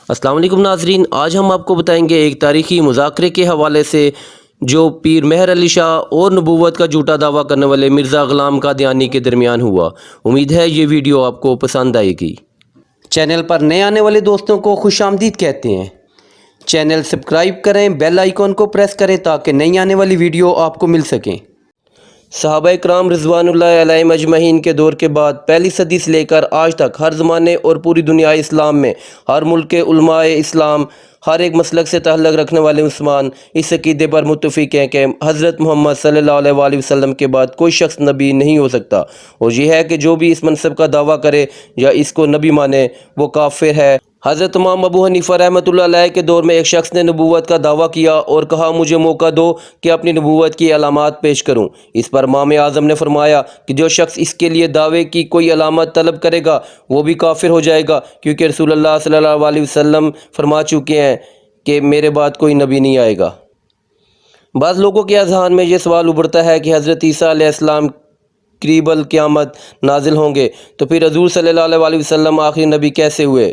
السلام علیکم ناظرین، آج ہم آپ کو بتائیں گے ایک تاریخی مذاکرے کے حوالے سے جو پیر مہر علی شاہ اور نبوت کا جھوٹا دعویٰ کرنے والے مرزا غلام قادیانی کے درمیان ہوا۔ امید ہے یہ ویڈیو آپ کو پسند آئے گی۔ چینل پر نئے آنے والے دوستوں کو خوش آمدید کہتے ہیں۔ چینل سبسکرائب کریں، بیل آئیکن کو پریس کریں تاکہ نئی آنے والی ویڈیو آپ کو مل سکیں۔ صحابہ کرام رضوان اللہ علیہم اجمعین کے دور کے بعد پہلی صدی سے لے کر آج تک ہر زمانے اور پوری دنیا اسلام میں ہر ملک کے علماء اسلام، ہر ایک مسلک سے تعلق رکھنے والے مسلمان اس عقیدے پر متفق ہیں کہ حضرت محمد صلی اللہ علیہ وآلہ وسلم کے بعد کوئی شخص نبی نہیں ہو سکتا، اور یہ ہے کہ جو بھی اس منصب کا دعویٰ کرے یا اس کو نبی مانے وہ کافر ہے۔ حضرت امام ابو حنیفہ رحمۃ اللہ علیہ کے دور میں ایک شخص نے نبوت کا دعویٰ کیا اور کہا مجھے موقع دو کہ اپنی نبوت کی علامات پیش کروں۔ اس پر امام اعظم نے فرمایا کہ جو شخص اس کے لیے دعوے کی کوئی علامت طلب کرے گا وہ بھی کافر ہو جائے گا، کیونکہ رسول اللہ صلی اللہ علیہ وسلم فرما چکے ہیں کہ میرے بعد کوئی نبی نہیں آئے گا۔ بعض لوگوں کے اذہان میں یہ سوال ابھرتا ہے کہ حضرت عیسیٰ علیہ السلام قریب القیامت نازل ہوں گے تو پھر حضور صلی اللہ علیہ وآلہ وسلم آخری نبی کیسے ہوئے؟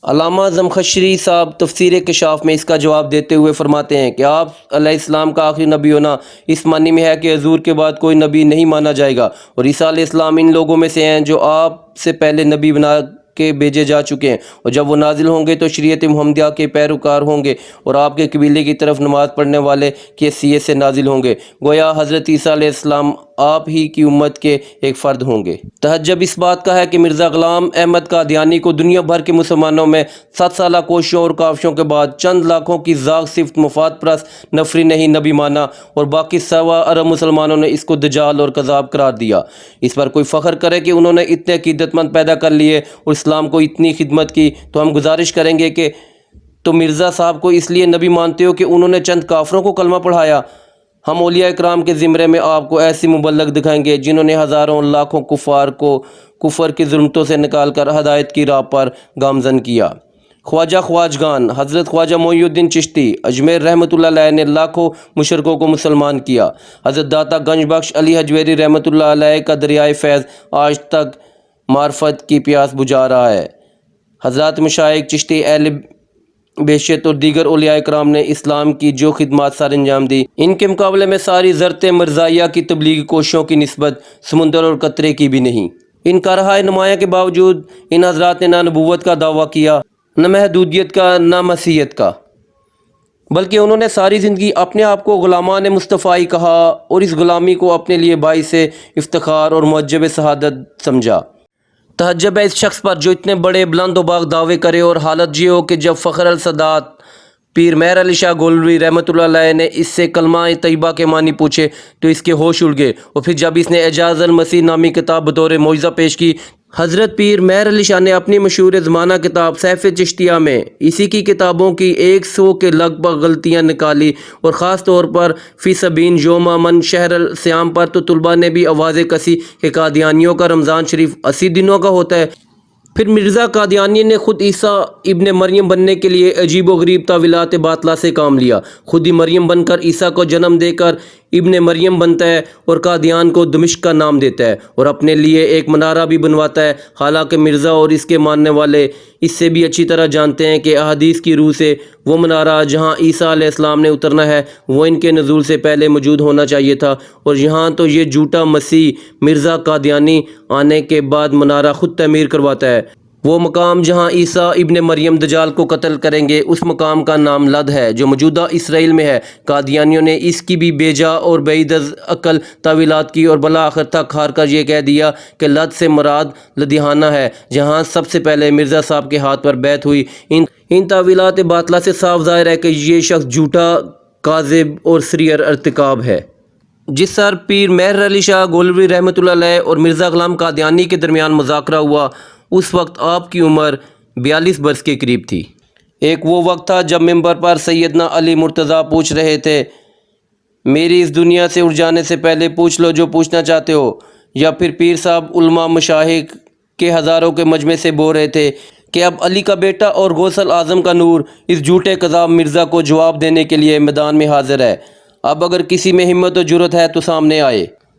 علامہ زمخشری صاحب تفسیر کشاف میں اس کا جواب دیتے ہوئے فرماتے ہیں کہ آپ علیہ السلام کا آخری نبی ہونا اس معنی میں ہے کہ حضور کے بعد کوئی نبی نہیں مانا جائے گا، اور عیسیٰ علیہ السلام ان لوگوں میں سے ہیں جو آپ سے پہلے نبی بنا کے بھیجے جا چکے ہیں، اور جب وہ نازل ہوں گے تو شریعت محمدیہ کے پیروکار ہوں گے اور آپ کے قبیلے کی طرف نماز پڑھنے والے کی حیثیت سے نازل ہوں گے، گویا حضرت عیسیٰ علیہ السلام آپ ہی کی امت کے ایک فرد ہوں گے۔ تحجب اس بات کا ہے کہ مرزا غلام احمد قادیانی کو دنیا بھر کے مسلمانوں میں 7 سالہ کوششوں اور کاوشوں کے بعد چند لاکھوں کی ذات صرف مفاد پرست نفری نے ہی نبی مانا، اور باقی 1.25 ارب مسلمانوں نے اس کو دجال اور کذاب قرار دیا۔ اس پر کوئی فخر کرے کہ انہوں نے اتنے عقیدت مند پیدا کر لیے اور اسلام کو اتنی خدمت کی، تو ہم گزارش کریں گے کہ تو مرزا صاحب کو اس لیے نبی مانتے ہو کہ انہوں نے چند کافروں کو کلمہ پڑھایا؟ ہم اولیاء اکرام کے زمرے میں آپ کو ایسی مبلغ دکھائیں گے جنہوں نے ہزاروں لاکھوں کفار کو کفر کی ظلمتوں سے نکال کر ہدایت کی راہ پر گامزن کیا۔ خواجہ خواجگان حضرت خواجہ معین الدین چشتی اجمیر رحمۃ اللہ علیہ نے لاکھوں مشرکوں کو مسلمان کیا۔ حضرت داتا گنج بخش علی حجویری رحمۃ اللہ علیہ کا دریائے فیض آج تک معرفت کی پیاس بجھا رہا ہے۔ حضرات مشائخ چشتی اہل بیشت اور دیگر اولیاء اکرام نے اسلام کی جو خدمات سر انجام دی، ان کے مقابلے میں ساری زرت مرزائیہ کی تبلیغی کوششوں کی نسبت سمندر اور قطرے کی بھی نہیں۔ ان کارہائے نمایاں کے باوجود ان حضرات نے نہ نبوت کا دعویٰ کیا، نہ محدودیت کا، نہ مسیحیت کا، بلکہ انہوں نے ساری زندگی اپنے آپ کو غلامان مصطفی کہا اور اس غلامی کو اپنے لیے باعث افتخار اور معجب سعادت سمجھا۔ تحجب ہے اس شخص پر جو اتنے بڑے بلند و باغ دعوے کرے اور حالت یہ ہو کہ جب فخر السادات پیر مہر علی شاہ گولوی رحمۃ اللہ علیہ نے اس سے کلمہ طیبہ کے معنی پوچھے تو اس کے ہوش اڑ گئے، اور پھر جب اس نے اعجاز المسیح نامی کتاب بطور معجزہ پیش کی، حضرت پیر مہر علی شاہ نے اپنی مشہور زمانہ کتاب سیف چشتیہ میں اسی کی کتابوں کی 100 کے لگ بھگ غلطیاں نکالی، اور خاص طور پر فی سبین یوم من شہر الصیام پر تو طلباء نے بھی آوازیں کسی کہ قادیانیوں کا رمضان شریف 80 دنوں کا ہوتا ہے۔ پھر مرزا قادیانی نے خود عیسیٰ ابن مریم بننے کے لیے عجیب و غریب تاویلات باطلہ سے کام لیا، خود ہی مریم بن کر عیسیٰ کو جنم دے کر ابن مریم بنتا ہے اور قادیان کو دمشق کا نام دیتا ہے، اور اپنے لیے ایک منارہ بھی بنواتا ہے، حالانکہ مرزا اور اس کے ماننے والے اس سے بھی اچھی طرح جانتے ہیں کہ احادیث کی روح سے وہ منارہ جہاں عیسیٰ علیہ السلام نے اترنا ہے وہ ان کے نزول سے پہلے موجود ہونا چاہیے تھا، اور یہاں تو یہ جھوٹا مسیح مرزا قادیانی آنے کے بعد منارہ خود تعمیر کرواتا ہے۔ وہ مقام جہاں عیسیٰ ابن مریم دجال کو قتل کریں گے اس مقام کا نام لد ہے جو موجودہ اسرائیل میں ہے۔ قادیانیوں نے اس کی بھی بیجا اور بعید از عقل تعویلات کی اور بالآخر تک ہار کر یہ کہہ دیا کہ لد سے مراد لدھیانہ ہے جہاں سب سے پہلے مرزا صاحب کے ہاتھ پر بیعت ہوئی۔ ان تعویلات باطلہ سے صاف ظاہر ہے کہ یہ شخص جھوٹا، کاذب اور سریع ارتکاب ہے۔ جس سر پیر مہر علی شاہ گولوی رحمۃ اللہ علیہ اور مرزا غلام قادیانی کے درمیان مذاکرہ ہوا اس وقت آپ کی عمر 42 برس کے قریب تھی۔ ایک وہ وقت تھا جب منبر پر سیدنا علی مرتضیٰ پوچھ رہے تھے میری اس دنیا سے اٹھ جانے سے پہلے پوچھ لو جو پوچھنا چاہتے ہو، یا پھر پیر صاحب علماء مشائخ کے ہزاروں کے مجمع سے بول رہے تھے کہ اب علی کا بیٹا اور غوث الاعظم کا نور اس جھوٹے کذاب مرزا کو جواب دینے کے لیے میدان میں حاضر ہے، اب اگر کسی میں ہمت و جرأت ہے تو سامنے آئے۔